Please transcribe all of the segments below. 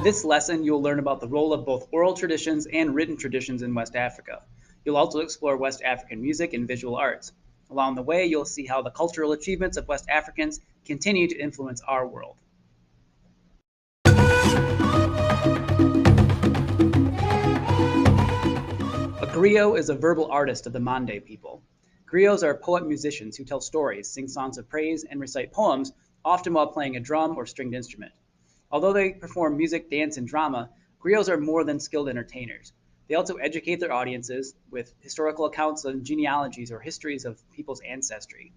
this lesson, you'll learn about the role of both oral traditions and written traditions in West Africa. You'll also explore West African music and visual arts. Along the way, you'll see how the cultural achievements of West Africans continue to influence our world. A griot is a verbal artist of the Mande people. Griots are poet-musicians who tell stories, sing songs of praise, and recite poems, often while playing a drum or stringed instrument. Although they perform music, dance, and drama, griots are more than skilled entertainers. They also educate their audiences with historical accounts and genealogies or histories of people's ancestry.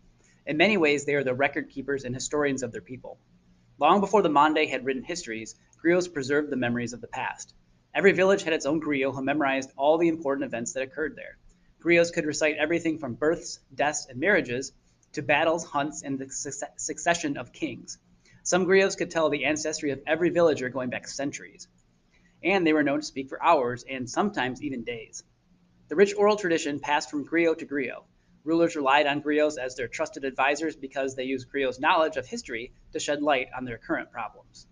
In many ways, they are the record keepers and historians of their people. Long before the Mande had written histories, griots preserved the memories of the past. Every village had its own griot who memorized all the important events that occurred there. Griots could recite everything from births, deaths, and marriages to battles, hunts, and the succession of kings. Some griots could tell the ancestry of every villager going back centuries, and they were known to speak for hours and sometimes even days. The rich oral tradition passed from griot to griot. Rulers relied on griots as their trusted advisors because they used griots' knowledge of history to shed light on their current problems.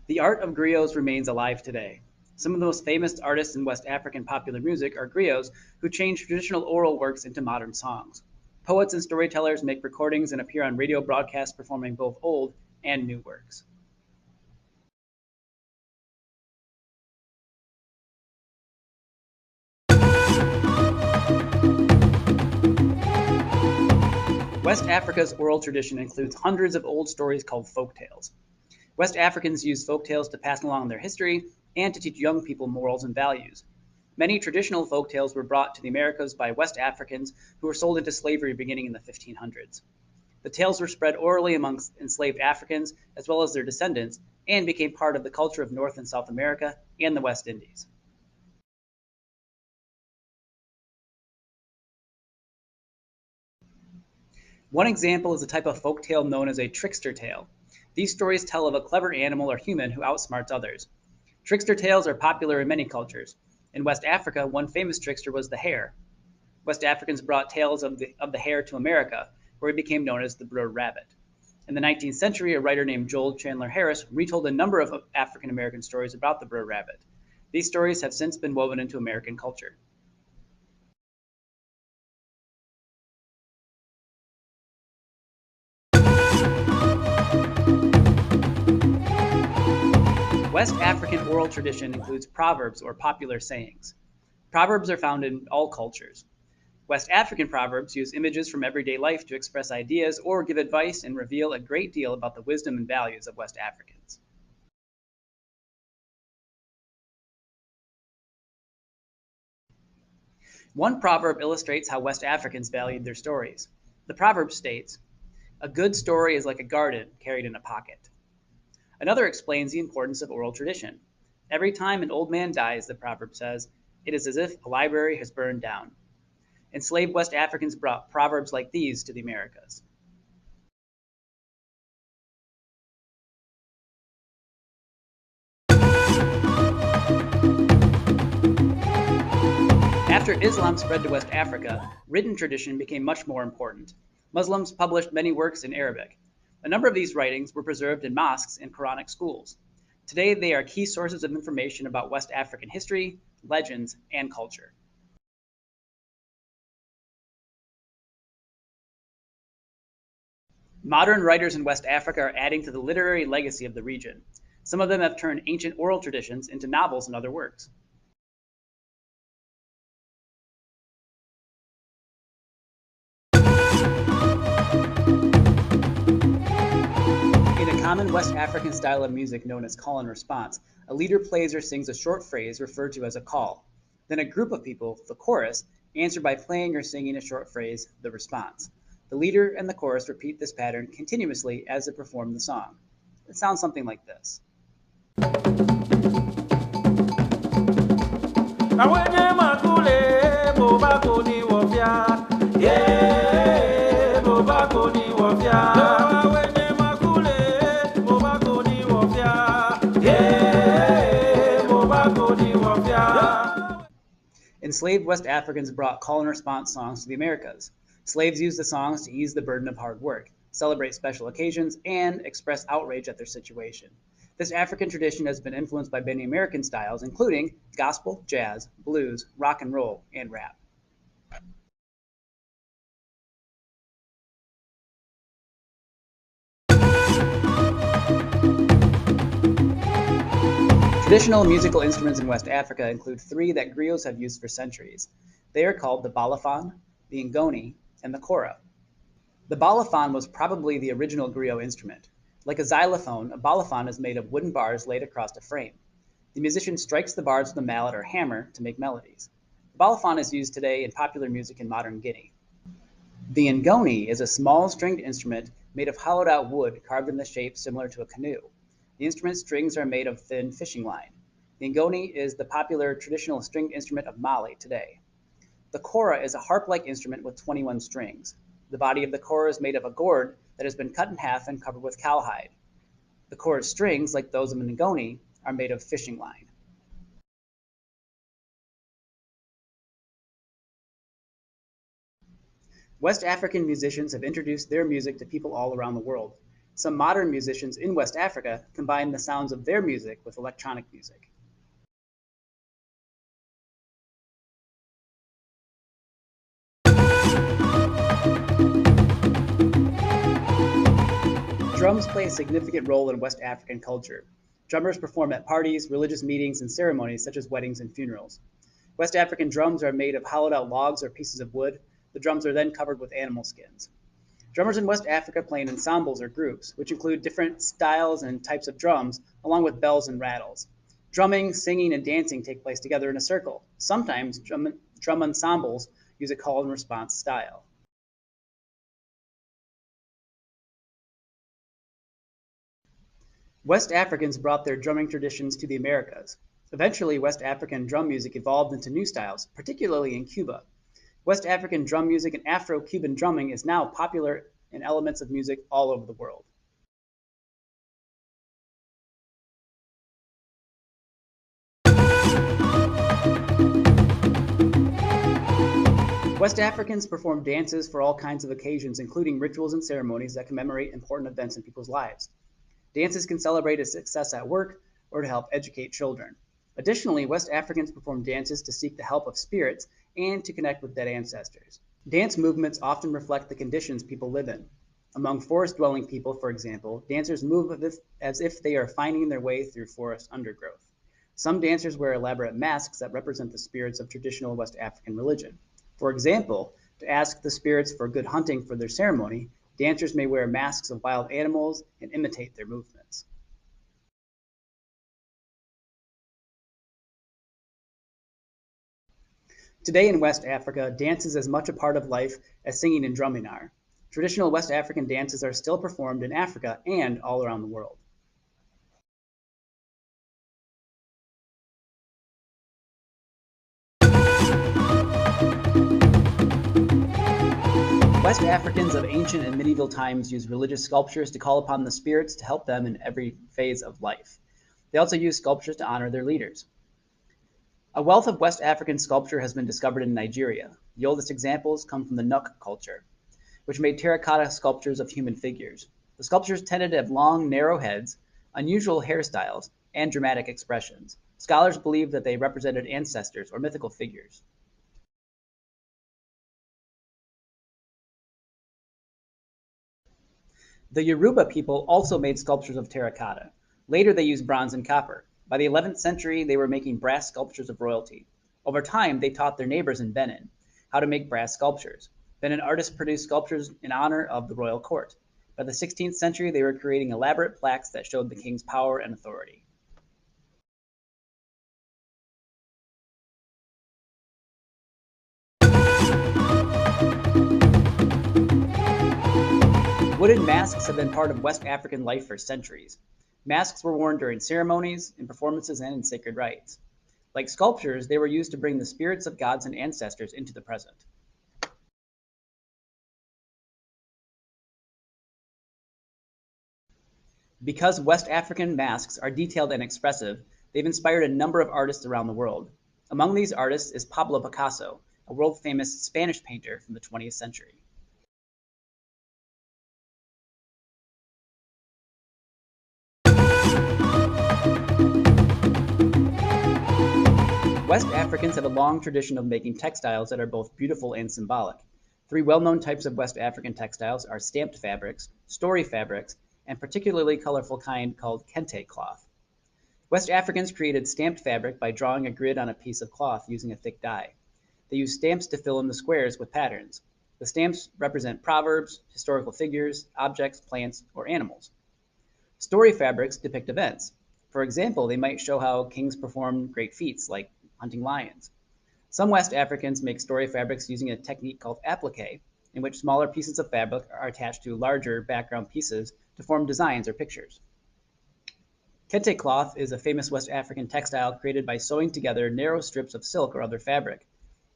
The art of griots remains alive today. Some of the most famous artists in West African popular music are griots who change traditional oral works into modern songs. Poets and storytellers make recordings and appear on radio broadcasts performing both old and new works. West Africa's oral tradition includes hundreds of old stories called folk tales. West Africans use folk tales to pass along their history and to teach young people morals and values. Many traditional folk tales were brought to the Americas by West Africans who were sold into slavery beginning in the 1500s. The tales were spread orally amongst enslaved Africans as well as their descendants and became part of the culture of North and South America and the West Indies. One example is a type of folk tale known as a trickster tale. These stories tell of a clever animal or human who outsmarts others. Trickster tales are popular in many cultures. In West Africa, one famous trickster was the hare. West Africans brought tales of the hare to America, where he became known as the Brer Rabbit. In the 19th century, a writer named Joel Chandler Harris retold a number of African American stories about the Brer Rabbit. These stories have since been woven into American culture. West African oral tradition includes proverbs or popular sayings. Proverbs are found in all cultures. West African proverbs use images from everyday life to express ideas or give advice and reveal a great deal about the wisdom and values of West Africans. One proverb illustrates how West Africans valued their stories. The proverb states, "A good story is like a garden carried in a pocket." Another explains the importance of oral tradition. Every time an old man dies, the proverb says, it is as if a library has burned down. Enslaved West Africans brought proverbs like these to the Americas. After Islam spread to West Africa, written tradition became much more important. Muslims published many works in Arabic. A number of these writings were preserved in mosques and Quranic schools. Today, they are key sources of information about West African history, legends, and culture. Modern writers in West Africa are adding to the literary legacy of the region. Some of them have turned ancient oral traditions into novels and other works. In a common West African style of music known as call and response, a leader plays or sings a short phrase referred to as a call. Then a group of people, the chorus, answer by playing or singing a short phrase, the response. The leader and the chorus repeat this pattern continuously as they perform the song. It sounds something like this. Enslaved West Africans brought call and response songs to the Americas. Slaves used the songs to ease the burden of hard work, celebrate special occasions, and express outrage at their situation. This African tradition has been influenced by many American styles, including gospel, jazz, blues, rock and roll, and rap. Traditional musical instruments in West Africa include three that griots have used for centuries. They are called the balafon, the ngoni, and the kora. The balafon was probably the original griot instrument. Like a xylophone, a balafon is made of wooden bars laid across a frame. The musician strikes the bars with a mallet or hammer to make melodies. The balafon is used today in popular music in modern Guinea. The ngoni is a small stringed instrument made of hollowed out wood carved in the shape similar to a canoe. The instrument's strings are made of thin fishing line. The ngoni is the popular traditional stringed instrument of Mali today. The kora is a harp-like instrument with 21 strings. The body of the kora is made of a gourd that has been cut in half and covered with cowhide. The kora's strings, like those of the ngoni, are made of fishing line. West African musicians have introduced their music to people all around the world. Some modern musicians in West Africa combine the sounds of their music with electronic music. Drums play a significant role in West African culture. Drummers perform at parties, religious meetings, and ceremonies such as weddings and funerals. West African drums are made of hollowed out logs or pieces of wood. The drums are then covered with animal skins. Drummers in West Africa play in ensembles or groups, which include different styles and types of drums, along with bells and rattles. Drumming, singing, and dancing take place together in a circle. Sometimes drum ensembles use a call and response style. West Africans brought their drumming traditions to the Americas. Eventually, West African drum music evolved into new styles, particularly in Cuba. West African drum music and Afro-Cuban drumming is now popular in elements of music all over the world. West Africans perform dances for all kinds of occasions, including rituals and ceremonies that commemorate important events in people's lives. Dances can celebrate a success at work or to help educate children. Additionally, West Africans perform dances to seek the help of spirits and to connect with dead ancestors. Dance movements often reflect the conditions people live in. Among forest dwelling people, for example, dancers move as if they are finding their way through forest undergrowth. Some dancers wear elaborate masks that represent the spirits of traditional West African religion. For example, to ask the spirits for good hunting for their ceremony, dancers may wear masks of wild animals and imitate their movements. Today in West Africa, dance is as much a part of life as singing and drumming are. Traditional West African dances are still performed in Africa and all around the world. West Africans of ancient and medieval times used religious sculptures to call upon the spirits to help them in every phase of life. They also used sculptures to honor their leaders. A wealth of West African sculpture has been discovered in Nigeria. The oldest examples come from the Nuk culture, which made terracotta sculptures of human figures. The sculptures tended to have long, narrow heads, unusual hairstyles, and dramatic expressions. Scholars believe that they represented ancestors or mythical figures. The Yoruba people also made sculptures of terracotta. Later, they used bronze and copper. By the 11th century, they were making brass sculptures of royalty. Over time, they taught their neighbors in Benin how to make brass sculptures. Benin artists produced sculptures in honor of the royal court. By the 16th century, they were creating elaborate plaques that showed the king's power and authority. Wooden masks have been part of West African life for centuries. Masks were worn during ceremonies, in performances, and in sacred rites. Like sculptures, they were used to bring the spirits of gods and ancestors into the present. Because West African masks are detailed and expressive, they've inspired a number of artists around the world. Among these artists is Pablo Picasso, a world famous Spanish painter from the 20th century. West Africans have a long tradition of making textiles that are both beautiful and symbolic. Three well-known types of West African textiles are stamped fabrics, story fabrics, and particularly colorful kind called kente cloth. West Africans created stamped fabric by drawing a grid on a piece of cloth using a thick dye. They used stamps to fill in the squares with patterns. The stamps represent proverbs, historical figures, objects, plants, or animals. Story fabrics depict events. For example, they might show how kings performed great feats like hunting lions. Some West Africans make story fabrics using a technique called applique, in which smaller pieces of fabric are attached to larger background pieces to form designs or pictures. Kente cloth is a famous West African textile created by sewing together narrow strips of silk or other fabric.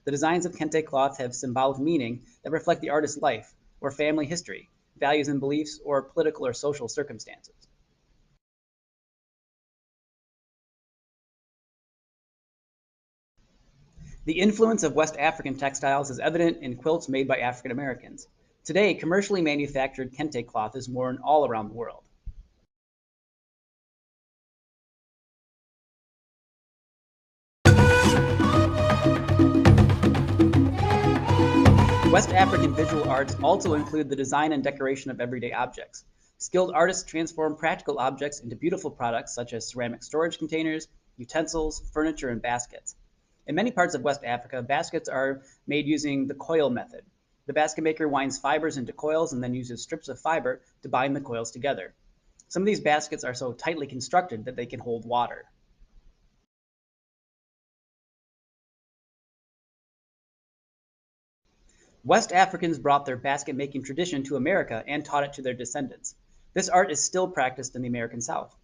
The designs of kente cloth have symbolic meaning that reflect the artist's life or family history, values and beliefs, or political or social circumstances. The influence of West African textiles is evident in quilts made by African Americans. Today, commercially manufactured kente cloth is worn all around the world. West African visual arts also include the design and decoration of everyday objects. Skilled artists transform practical objects into beautiful products such as ceramic storage containers, utensils, furniture, and baskets. In many parts of West Africa, baskets are made using the coil method. The basket maker winds fibers into coils and then uses strips of fiber to bind the coils together. Some of these baskets are so tightly constructed that they can hold water. West Africans brought their basket making tradition to America and taught it to their descendants. This art is still practiced in the American South.